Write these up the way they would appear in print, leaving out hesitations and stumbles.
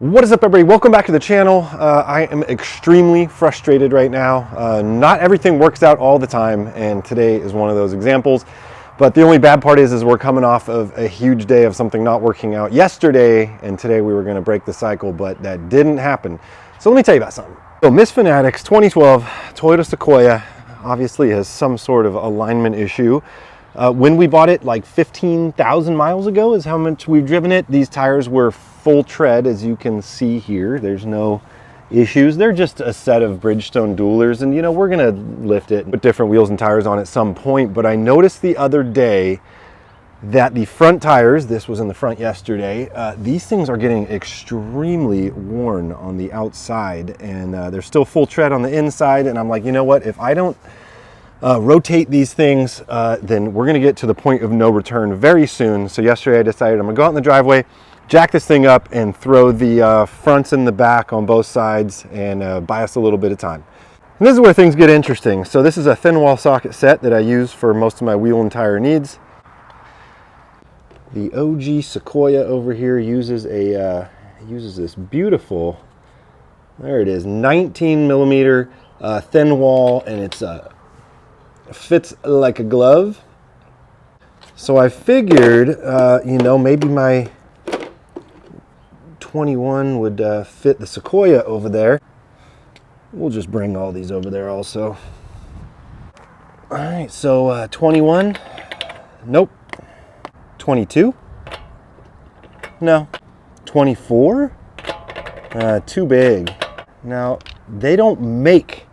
What is up, everybody? Welcome back to the channel. I am extremely frustrated right now. Not everything works out all the time, and today is one of those examples. But the only bad part is we're coming off of a huge day of something not working out yesterday, and today we were going to break the cycle, but that didn't happen. So let me tell you about something. So Miss Fanatics 2012 Toyota Sequoia obviously has some sort of alignment issue. When we bought it, like 15,000 miles ago is how much we've driven it. These tires were full tread, as you can see here. There's no issues. They're just a set of Bridgestone dualers, and you know, we're gonna lift it and put different wheels and tires on at some point. But I noticed the other day that the front tires, this was in the front yesterday, these things are getting extremely worn on the outside, and they're still full tread on the inside. And I'm like, you know what, if I don't rotate these things, then we're gonna get to the point of no return very soon. So yesterday I decided I'm gonna go out in the driveway, jack this thing up, and throw the fronts and the back on both sides, and buy us a little bit of time. And this is where things get interesting. So this is a thin wall socket set that I use for most of my wheel and tire needs. The OG Sequoia over here uses this beautiful, there it is, 19 millimeter thin wall, and it's fits like a glove. So I figured, you know, maybe my 21 would fit the Sequoia over there. We'll just bring all these over there also. All right, so 21, nope. 22, no. 24, too big. Now, they don't make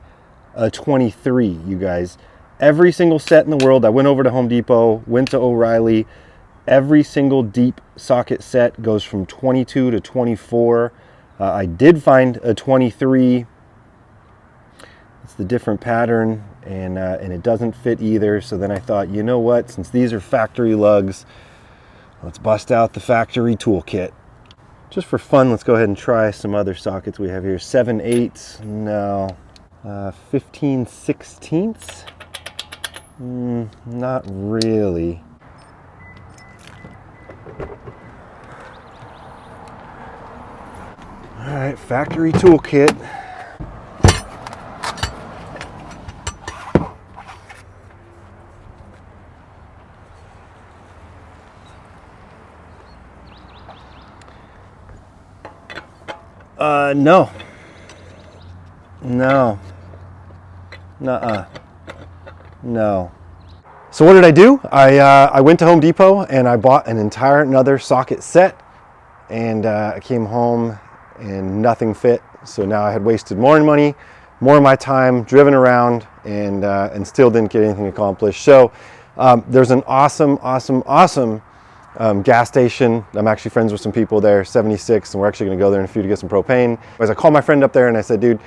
a 23, you guys. Every single set in the world, I went over to Home Depot, went to O'Reilly, every single deep socket set goes from 22 to 24. I did find a 23. It's the different pattern, and it doesn't fit either. So then I thought, you know what, since these are factory lugs, let's bust out the factory toolkit. Just for fun, let's go ahead and try some other sockets we have here. 7/8, no. 15/16. Not really. All right, factory toolkit. No. No. Nuh-uh. No. So what did I do? I went to Home Depot and I bought an entire another socket set, and I came home and nothing fit. So now I had wasted more money, more of my time, driven around, and still didn't get anything accomplished. So there's an awesome gas station. I'm actually friends with some people there, 76, and we're actually gonna go there in a few to get some propane. As I called my friend up there and I said, dude,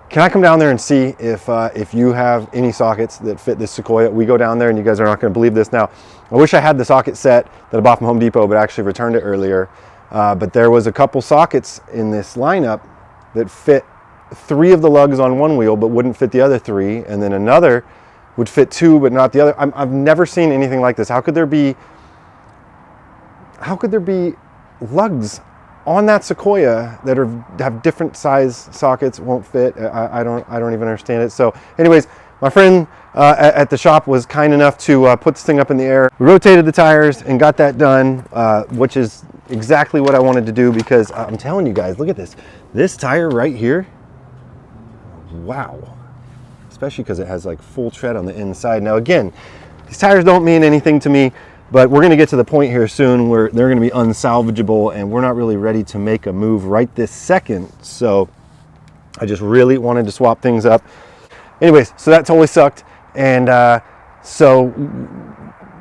can I come down there and see if you have any sockets that fit this Sequoia? We go down there, and you guys are not going to believe this. Now, I wish I had the socket set that I bought from Home Depot, but I actually returned it earlier. But there was a couple sockets in this lineup that fit 3 of the lugs on one wheel, but wouldn't fit the other 3, and then another would fit 2, but not the other. I've never seen anything like this. How could there be lugs on that Sequoia that have different size sockets, won't fit? I don't even understand it. So anyways, my friend at the shop was kind enough to put this thing up in the air. We rotated the tires and got that done, which is exactly what I wanted to do, because I'm telling you guys, look at this tire right here. Wow. Especially because it has like full tread on the inside. Now again, these tires don't mean anything to me, but we're going to get to the point here soon where they're going to be unsalvageable, and we're not really ready to make a move right this second. So I just really wanted to swap things up. Anyways, so that totally sucked. And so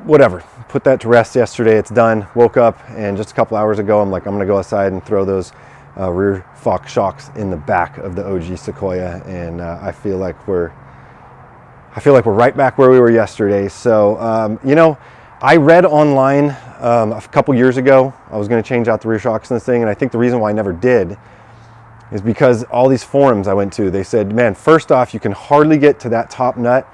whatever, put that to rest yesterday. It's done. Woke up, and just a couple hours ago, I'm like, I'm going to go outside and throw those rear Fox shocks in the back of the OG Sequoia. And I feel like we're right back where we were yesterday. So, you know, I read online a couple years ago I was going to change out the rear shocks in this thing, and I think the reason why I never did is because all these forums I went to, they said, man, first off, you can hardly get to that top nut.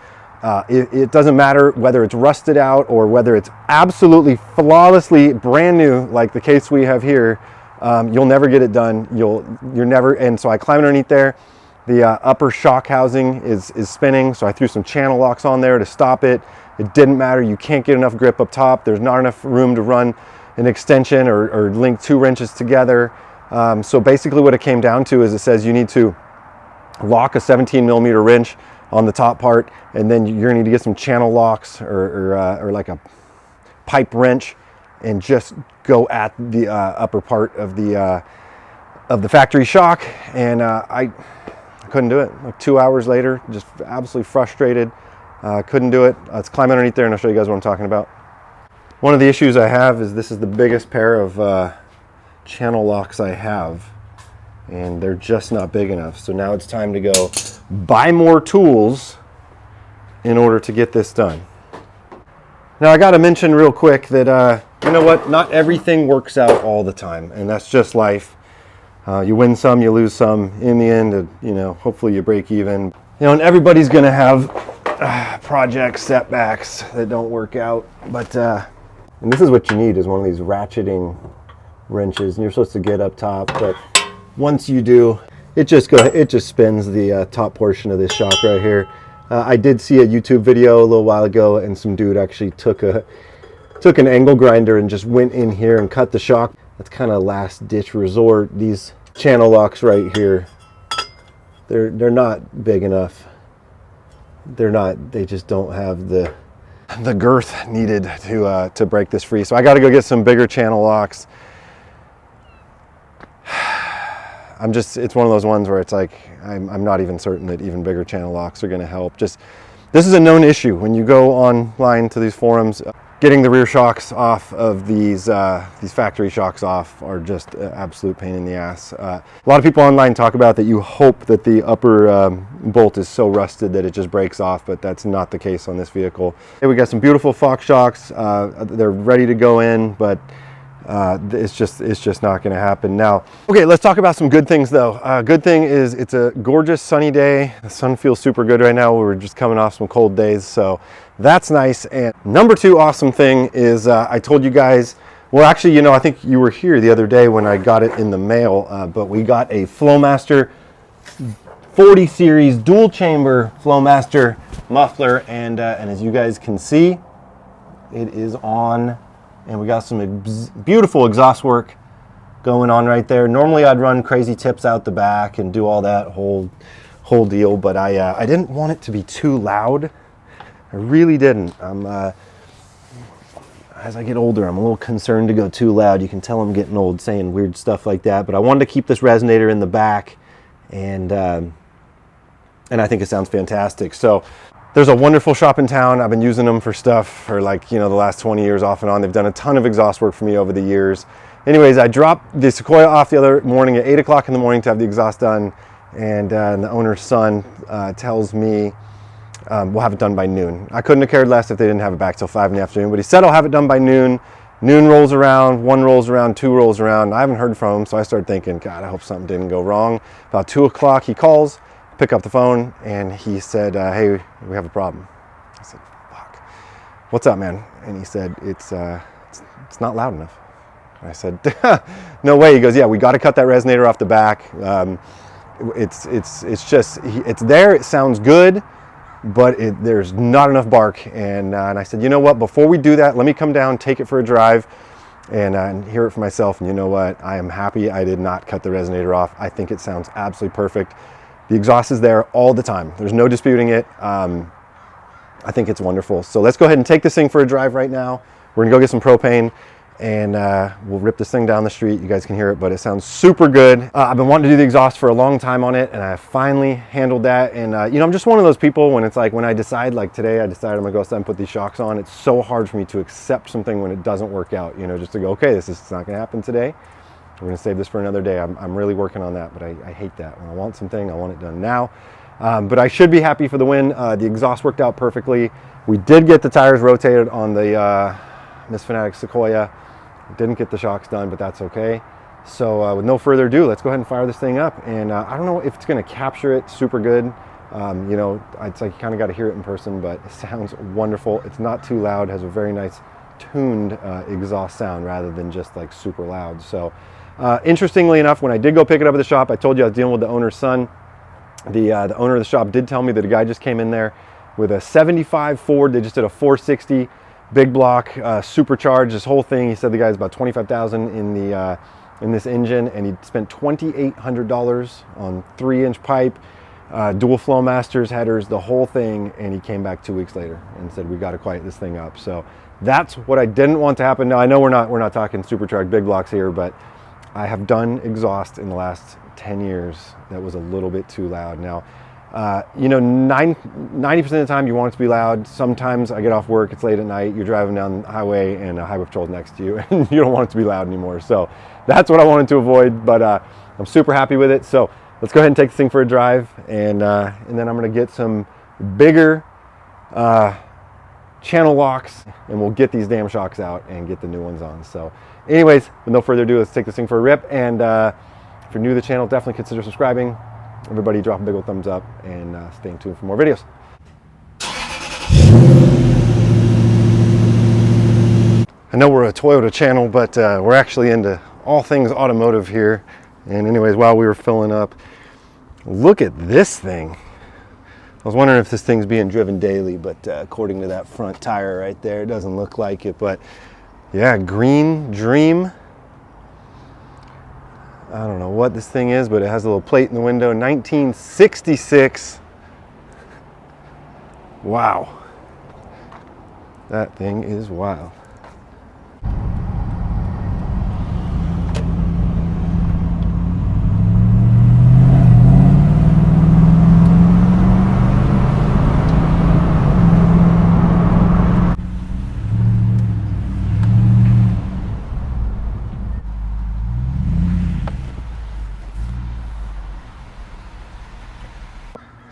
It doesn't matter whether it's rusted out or whether it's absolutely flawlessly brand new like the case we have here. You'll never get it done. You're never, and so I climbed underneath there. The upper shock housing is spinning, so I threw some channel locks on there to stop it. It didn't matter. You can't get enough grip up top. There's not enough room to run an extension or link 2 wrenches together. So basically what it came down to is it says you need to lock a 17 millimeter wrench on the top part, and then you're gonna need to get some channel locks or like a pipe wrench and just go at the upper part of the factory shock. And I couldn't do it. Like 2 hours later, just absolutely frustrated. Couldn't do it. Let's climb underneath there and I'll show you guys what I'm talking about. One of the issues I have is this is the biggest pair of channel locks I have, and they're just not big enough. So now it's time to go buy more tools in order to get this done. Now I got to mention real quick that you know what, not everything works out all the time, and that's just life. You win some, you lose some. In the end, you know, hopefully you break even. You know, and everybody's gonna have project setbacks that don't work out, but and this is what you need, is one of these ratcheting wrenches, and you're supposed to get up top, but once you do, it just spins the top portion of this shock right here. I did see a YouTube video a little while ago, and some dude actually took an angle grinder and just went in here and cut the shock. That's kind of last ditch resort. These channel locks right here, they're not big enough. They just don't have the girth needed to break this free. So I got to go get some bigger channel locks. It's one of those ones where it's like, I'm not even certain that even bigger channel locks are going to help. This is a known issue when you go online to these forums. Getting the rear shocks off of these factory shocks off are just an absolute pain in the ass. A lot of people online talk about that you hope that the upper bolt is so rusted that it just breaks off, but that's not the case on this vehicle. Hey, we got some beautiful Fox shocks. They're ready to go in, but it's just not going to happen now. Okay, let's talk about some good things though. Good thing is it's a gorgeous sunny day. The sun feels super good right now. We're just coming off some cold days, so that's nice. And number 2 awesome thing is I told you guys, well actually, you know, I think you were here the other day when I got it in the mail, but we got a Flowmaster 40 series dual chamber Flowmaster muffler, and as you guys can see, it is on, and we got some beautiful exhaust work going on right there. Normally I'd run crazy tips out the back and do all that whole deal, but I didn't want it to be too loud. I really didn't. As I get older, I'm a little concerned to go too loud. You can tell I'm getting old saying weird stuff like that, but I wanted to keep this resonator in the back, and I think it sounds fantastic. So there's a wonderful shop in town. I've been using them for stuff for, like, you know, the last 20 years off and on. They've done a ton of exhaust work for me over the years. Anyways, I dropped the Sequoia off the other morning at 8 o'clock in the morning to have the exhaust done, and the owner's son tells me we'll have it done by noon. I couldn't have cared less if they didn't have it back till 5 in the afternoon, but he said I'll have it done by noon. Noon rolls around, 1 rolls around, 2 rolls around. I haven't heard from him, so I started thinking, God, I hope something didn't go wrong. About 2 o'clock, he calls, pick up the phone, and he said, hey, we have a problem. I said, fuck. What's up, man? And he said, it's not loud enough. I said, no way. He goes, yeah, we got to cut that resonator off the back. It's there. It sounds good, but there's not enough bark. And I said, you know what? Before we do that, let me come down, take it for a drive, and hear it for myself. And you know what? I am happy I did not cut the resonator off. I think it sounds absolutely perfect. The exhaust is there all the time. There's no disputing it. I think it's wonderful. So let's go ahead and take this thing for a drive right now. We're gonna go get some propane, and we'll rip this thing down the street. You guys can hear it, but it sounds super good. I've been wanting to do the exhaust for a long time on it, and I finally handled that. And you know, I'm just one of those people when it's like, when I decide, like today, I decided I'm gonna go outside and put these shocks on. It's so hard for me to accept something when it doesn't work out, you know, just to go, okay, this is not gonna happen today. We're gonna save this for another day. I'm really working on that, but I hate that. When I want something, I want it done now. But I should be happy for the win. The exhaust worked out perfectly. We did get the tires rotated on the Miss Fanatic Sequoia. Didn't get the shocks done, but that's okay. So with no further ado, let's go ahead and fire this thing up. And I don't know if it's gonna capture it super good. You know, it's like you kind of got to hear it in person, but it sounds wonderful. It's not too loud, has a very nice tuned exhaust sound rather than just like super loud. So Interestingly enough, when I did go pick it up at the shop, I told you I was dealing with the owner's son. The owner of the shop did tell me that a guy just came in there with a 75 Ford. They just did a 460 big block, supercharged, this whole thing. He said the guy's about 25,000 in this engine, and he spent $2,800 on 3-inch pipe, dual Flowmasters, headers, the whole thing. And he came back 2 weeks later and said, we got to quiet this thing up. So that's what I didn't want to happen. Now I know we're not talking supercharged big blocks here, but I have done exhaust in the last 10 years that was a little bit too loud. Now, you know, 90% of the time you want it to be loud. Sometimes I get off work, it's late at night, you're driving down the highway and a highway patrol's next to you and you don't want it to be loud anymore. So that's what I wanted to avoid, but I'm super happy with it. So let's go ahead and take this thing for a drive, and then I'm gonna get some bigger channel locks, and we'll get these damn shocks out and get the new ones on. So anyways, with no further ado, let's take this thing for a rip. And if you're new to the channel, definitely consider subscribing. Everybody drop a big old thumbs up, and stay tuned for more videos. I know we're a Toyota channel, but we're actually into all things automotive here. And anyways, while we were filling up, look at this thing. I was wondering if this thing's being driven daily, but according to that front tire right there, it doesn't look like it. But yeah, Green Dream. I don't know what this thing is, but it has a little plate in the window. 1966. Wow. That thing is wild.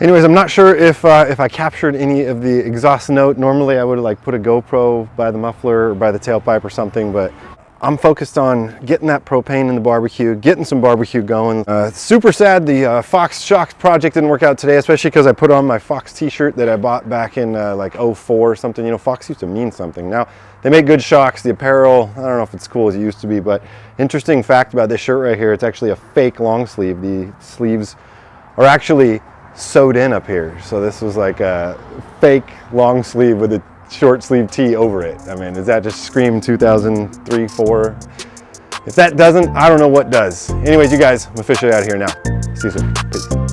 Anyways, I'm not sure if I captured any of the exhaust note. Normally I would have like put a GoPro by the muffler or by the tailpipe or something, but I'm focused on getting that propane in the barbecue, getting some barbecue going. Super sad the Fox shocks project didn't work out today, especially because I put on my Fox t-shirt that I bought back in like 04 or something. You know, Fox used to mean something. Now they make good shocks. The apparel, I don't know if it's cool as it used to be, but interesting fact about this shirt right here, it's actually a fake long sleeve. The sleeves are actually sewed in up here, so this was like a fake long sleeve with a short sleeve tee over it. I mean, does that just scream 2003, 4? If that doesn't, I don't know what does. Anyways, you guys, I'm officially out of here now. See you soon. Peace.